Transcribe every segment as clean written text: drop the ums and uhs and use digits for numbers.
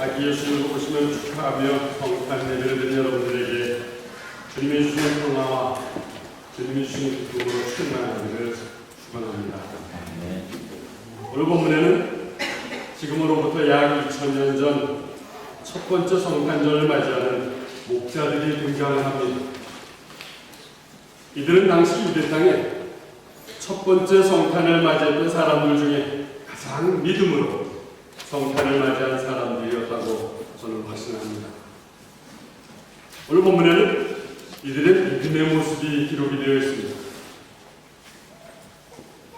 아기 예수를 오심을 축하하며 성탄 예배를 드린 여러분들에게 주님이 주신 평화와 주님이 주신 기쁨으로 충만하기를 축원합니다. 오늘 본문에는 지금으로부터 약 2000년 전 첫 번째 성탄절을 맞이하는 목자들이 등장을 합니다. 이들은 당시 유대 땅에 첫 번째 성탄을 맞이했던 사람들 중에 가장 믿음으로 성탄을 맞이한 사람들이었다고 저는 확신합니다. 오늘 본문에는 이들의 믿음의 모습이 기록이 되어 있습니다.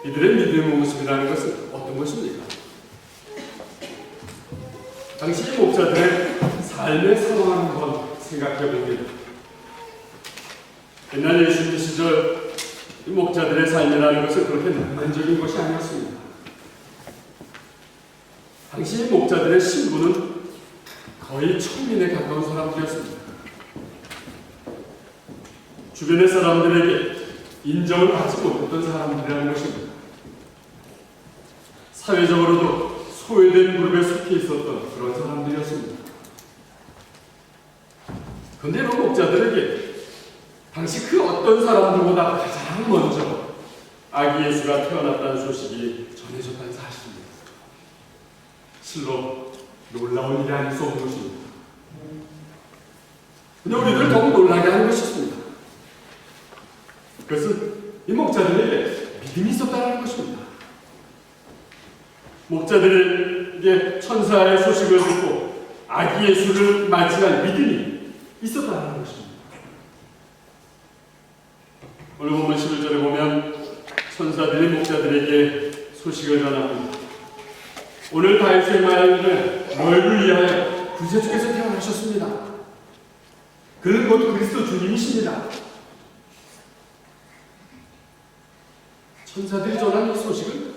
이들의 믿음의 모습이라는 것은 어떤 것입니까? 당시 목자들의 삶의 상황을 한번 생각해 봅니다. 옛날 예수님 시절 이 목자들의 삶이라는 것은 그렇게 낭만적인 것이 아니었습니다. 당시 목자들의 신분은 거의 천민에 가까운 사람들이었습니다. 주변의 사람들에게 인정을 받지 못했던 사람들이라는 것입니다. 사회적으로도 소외된 그룹에 속해 있었던 그런 사람들이었습니다. 그런데 이런 목자들에게 당시 그 어떤 사람들보다 가장 먼저 아기 예수가 태어났다는 소식이 전해졌다는 사실입니다. 실로 놀라운 일이 아닐 수 없는 것입니다. 근데 우리를 더욱 놀라게 하는 것이 있습니다. 그것은 이 목자들에게 믿음이 있었다는 것입니다. 목자들에게 천사의 소식을 듣고 아기 예수를 맞이할 믿음이 있었다는 것입니다. 오늘 본문 11절에 보면 천사들이 목자들에게 소식을 전합니다. 오늘 다윗의 마을에 너희를 위하여 구세주께서 태어나셨습니다. 그는 곧 그리스도 주님이십니다. 천사들이 전한 이 소식은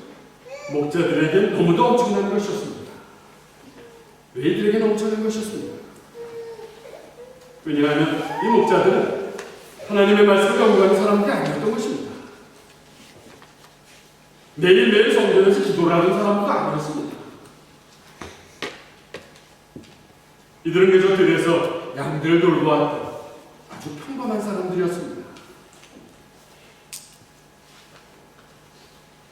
목자들에게 너무도 엄청난 것이었습니다. 왜 이들에게 엄청난 것이었습니까? 왜냐하면 이 목자들은 하나님의 말씀을 연구하는 사람들이 아니었던 것입니다. 매일매일 성전에서 기도를 하는 사람도 아니었습니다. 이들은 그저 들에서 양들을 돌보았던 아주 평범한 사람들이었습니다.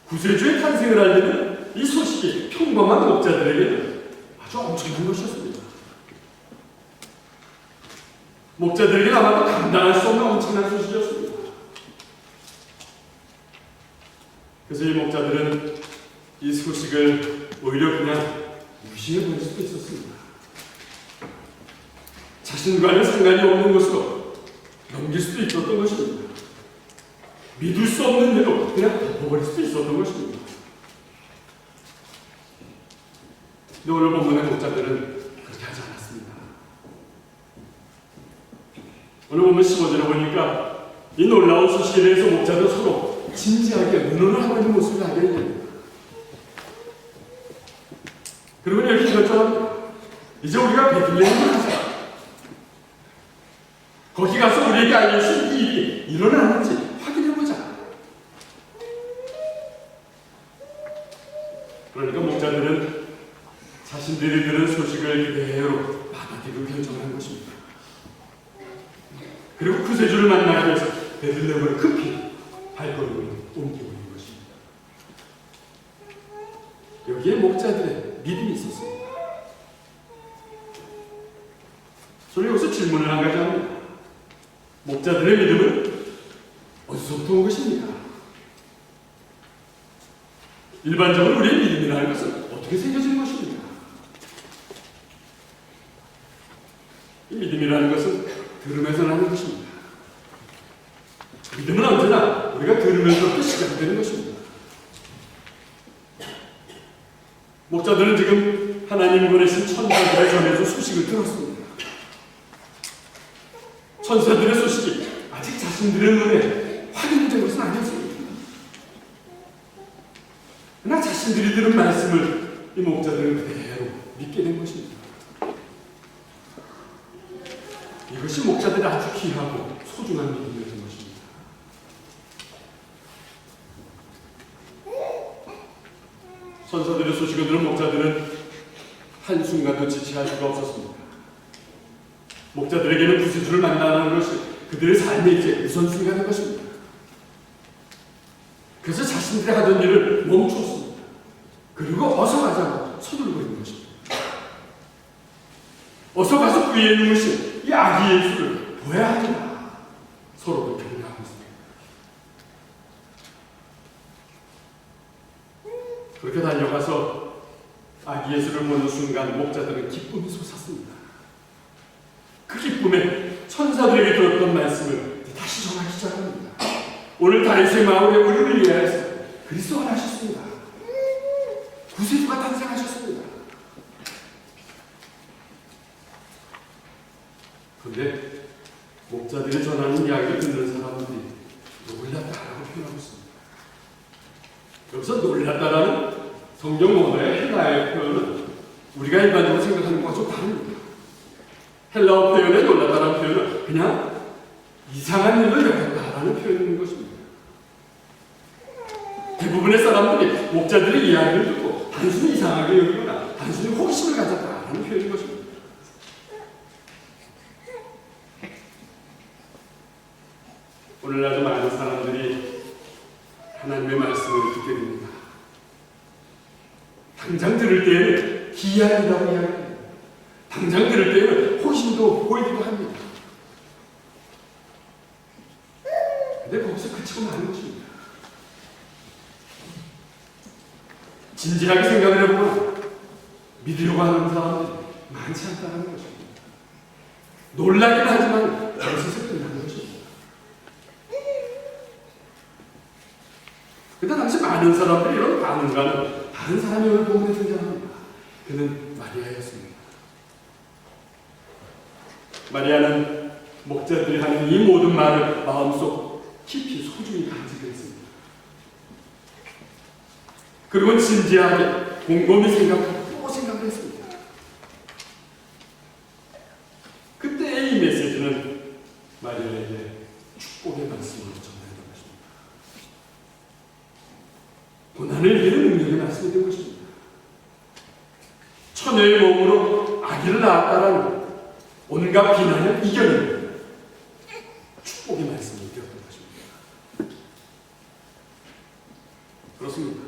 구세주의 탄생을 알리는 이 소식이 평범한 목자들에게는 아주 엄청난 것이었습니다. 목자들에게는 아마도 감당할 수 없는 엄청난 소식이었습니다. 그래서 이 목자들은 이 소식을 오히려 그냥 무시해 버릴 수도 있었습니다. 자신과는 상관이 없는 것으로 넘길 수도 있었던 것입니다. 믿을 수 없는 대로 그냥 덮어버릴 수도 있었던 것입니다. 근데 오늘 본문의 목자들은 그렇게 하지 않았습니다. 오늘 본문 15절에 보니까 이 놀라운 소식에 대해서 목자들 서로 진지하게 의논을 하고 있는 모습을 알게 됩니다. 그리고 이렇게 결정합니다. 이제 우리가 베들레헴을 가자. 거기 가서 우리에게 알려준 이 일이 일어났는지 확인해보자. 그러니까 목자들은 자신들이 들은 소식을 그대로 받아들이고 결정한 것입니다. 그리고 구세주를 만나기 위해서 베들레헴을 급히 발걸음을 옮기고 있는 것입니다. 여기에 목자들의 믿음이 있었습니다. 저는 여기서 질문을 한 가지 합니다. 목자들의 믿음은 어디서부터 온 것입니까? 일반적으로 우리의 믿음이라는 것은 어떻게 생겨지는 것입니까? 이 믿음이라는 것은 들으면서 나는 것입니다. 믿음은 언제나 우리가 들으면서부터 시작되는 것입니다. 목자들은 지금 하나님 보내신 천사들의 전해준 소식을 들었습니다. 천사들의 소식이 아직 자신들의 눈에 확인된 것은 아니었습니다. 그러나 자신들이 들은 말씀을 이 목자들은 그대로 믿게 된 것입니다. 이것이 목자들이 아주 귀하고 소중한 믿음이었던 것입니다. 천사들의 소식을 들은 목자들은 한순간도 지체할 수가 없었습니다. 목자들에게는 구세주를 만나는 것이 그들의 삶의 이제 우선순위가 된 것입니다. 그래서 자신들이 하던 일을 멈추었습니다. 그리고 어서 가자고 서둘고 있는 것입니다. 어서 가서 그 위에 누우신 이 아기 예수를 보아야 한다. 서로를 격려하고 있습니다. 그렇게 달려가서 아기 예수를 보는 순간 목자들은 기쁨이 솟았습니다. 그 기쁨에 천사들에게 들었던 말씀을 다시 전하기 시작합니다. 오늘 다윗의 마을에 우리를 위하여서 그리스도가 나셨습니다. 구세주가 탄생하셨습니다. 그런데 목자들이 전하는 이야기를 듣는 사람들이 놀랐다라고 표현하고 있습니다. 여기서 놀랐다라는 성경 원어의 헬라어 표현은 우리가 일반적으로 생각하는 것과 좀 다릅니다. 헬라어 표현에 놀랐다라는 표현은 그냥 이상한 일을 여겼다라는 표현인 것입니다. 대부분의 사람들이 목자들의 이야기를 듣고 단순히 이상하게 여기거나 단순히 호기심을 가졌다라는 표현인 것입니다. 오늘날도 많은 사람들이 하나님의 말씀을 듣게 됩니다. 당장 들을 때에는 기이한 일이라고 이야기합니다. 당장 들을 때에는 호기심도 보이기도 합니다. 근데 거기서 그치고 마는 것입니다. 진지하게 생각을 해보면 믿으려고 하는 사람들이 많지 않다는 것입니다. 놀라긴 하지만 거기서 끝나는 것입니다. 근데 당시 많은 사람들이 이런 반응과는 다른 사람의 얼굴에 등장합니다. 그는 마리아였습니다. 마리아는 목자들이 하는 이 모든 말을 마음속 깊이 소중히 간직했습니다. 그리고 진지하게 곰곰이 생각하고 또 생각을 했습니다. 그때의 이 메시지는 마리아에게 축복의 말씀으로 전해진 것입니다. 고난을 이기는 능력의 말씀이 된 것입니다. 처녀의 몸으로 아기를 낳았다라는 온갖 비난을 이겨내는 축복의 말씀이 되었던 것입니다. 그렇습니다.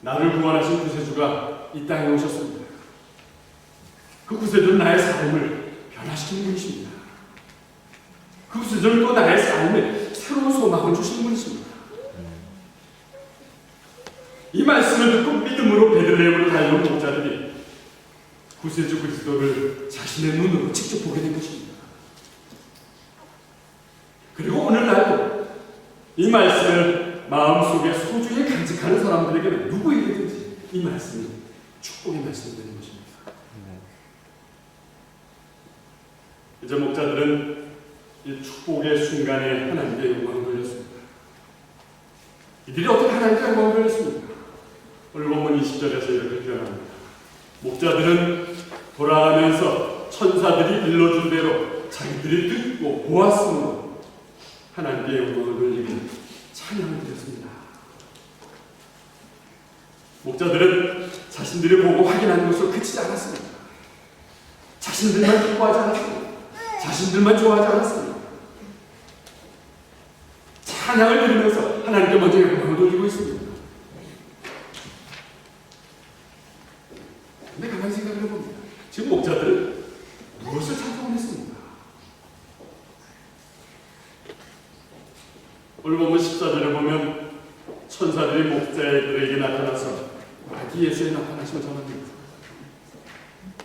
나를 구원하신 구세주가 이 땅에 오셨습니다. 그 구세주는 나의 삶을 변화시키는 분이십니다. 그 구세주는 또 나의 삶에 새로운 소망을 주시는 분이십니다. 이 말씀을 듣고 믿음으로 베들레헴으로 달려온 목자들이 구세주 그리스도를 자신의 눈으로 직접 보게 된 것입니다. 그리고 오늘날도 이 말씀을 마음속에 소중히 간직하는 사람들에게는 누구에게든지 이 말씀이 축복의 말씀이 되는 것입니다. 이제 목자들은 이 축복의 순간에 하나님께 영광을 돌렸습니다. 이들이 어떻게 하나님께 영광을 돌렸습니까? 오늘 본문 20절에서 이렇게 표현합니다. 목자들은 돌아가면서 천사들이 일러준 대로 자기들이 듣고 보았으므로 하나님께 영광을 돌리고 찬양을 드렸습니다. 목자들은 자신들이 보고 확인하는 것으로 그치지 않았습니다. 자신들만 기뻐하지 않았습니다. 자신들만 좋아하지 않았습니다. 찬양을 드리면서 하나님께 먼저 영광을 돌리고 있습니다. 근데 가만히 생각을 해봅니다. 지금 목자들은 무엇을 찬송을 했습니까? 오늘 보면 14절에 보면 천사들이 목자들에게 나타나서 아기 예수에 나타나심을 전합니다.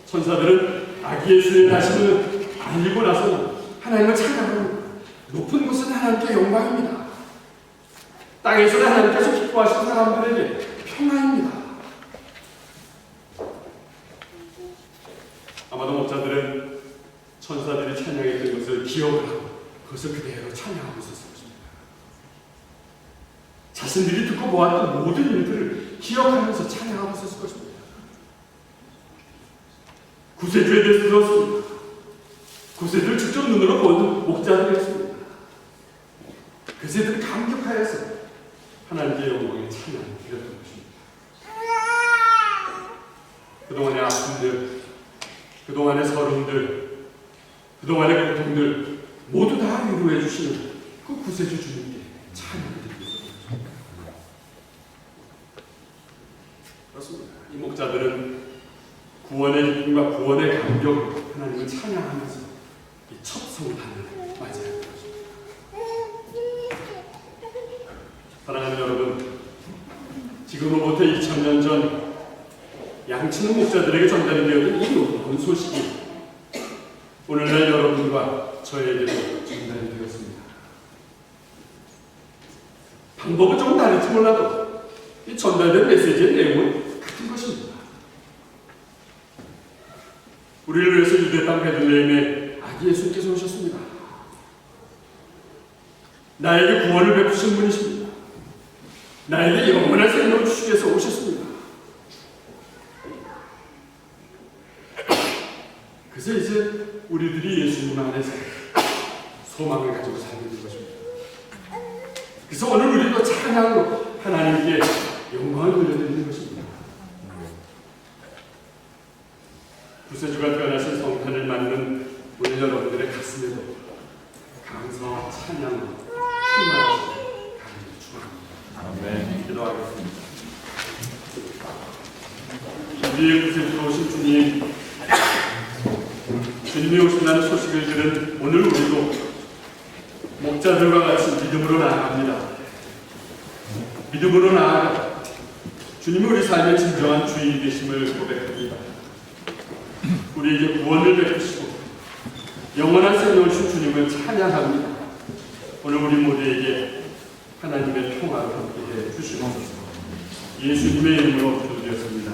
천사들은 아기 예수의 나심을 알고 나서는 하나님을 찬양합니다. 높은 곳은 하나님께 영광입니다. 땅에서는 하나님께서 기뻐하시는 사람들에게 평화입니다. 아마도 목자들은 천사들이 찬양했던 것을 기억을 하고 그것을 그대로 찬양하고 있었을 것입니다. 자신들이 듣고 보았던 모든 일들을 기억하면서 찬양하고 있었을 것입니다. 구세주에 대해서 들었습니다. 구세주를 직접 눈으로 본 목자들이었습니다. 그새들이 감격하여서 하나님께 영광의 찬양을 드렸던 것입니다. 그동안의 아픔들, 그동안의 서름들, 그동안의 고통들 모두 다 위로해 주시는 그 구세주 주님께 찬양을 드리겠습니다. 그렇습니다. 이 목자들은 구원의 기쁨과 구원의 감격으로 하나님을 찬양하면서 이 첫 성탄을 맞이할 것입니다. 사랑하는 여러분, 지금으로부터 2000년 전 양치는 목자들에게 전달이 되었던 이 놀라운 소식이 오늘날 여러분과 저에게도 전달이 되었습니다. 방법은 좀 다를지 몰라도 이 전달된 메시지의 내용은 같은 것입니다. 우리를 위해서 유대 땅 베들레헴에 아기 예수님께서 오셨습니다. 나에게 구원을 베푸신 분이십니다. 나에게 영원한 생명을 주시기 위해서 오셨습니다. 그래서 이제 우리들이 예수님 안에서 소망을 가지고 살게 된 것입니다. 그래서 오늘 우리도 찬양으로 하나님께 영광을 돌려드리는 것입니다. 구세주가 태어나신 성탄을 맞는 우리 여러분들의 가슴에도 감사와 찬양으로 충만하시길 간절히 축원합니다. 아멘. 기도하겠습니다. 우리의 구세주로 오신 주님, 주님이 오신다는 소식을 들은 오늘 우리도 목자들과 같이 믿음으로 나아갑니다. 믿음으로 나아가 주님이 우리 삶의 진정한 주인이 되심을 고백합니다. 우리에게 구원을 베푸시고 영원한 생명을 주신 주님을 찬양합니다. 오늘 우리 모두에게 하나님의 평화를 함께 해 주시옵소서. 예수님의 이름으로 기도드렸습니다.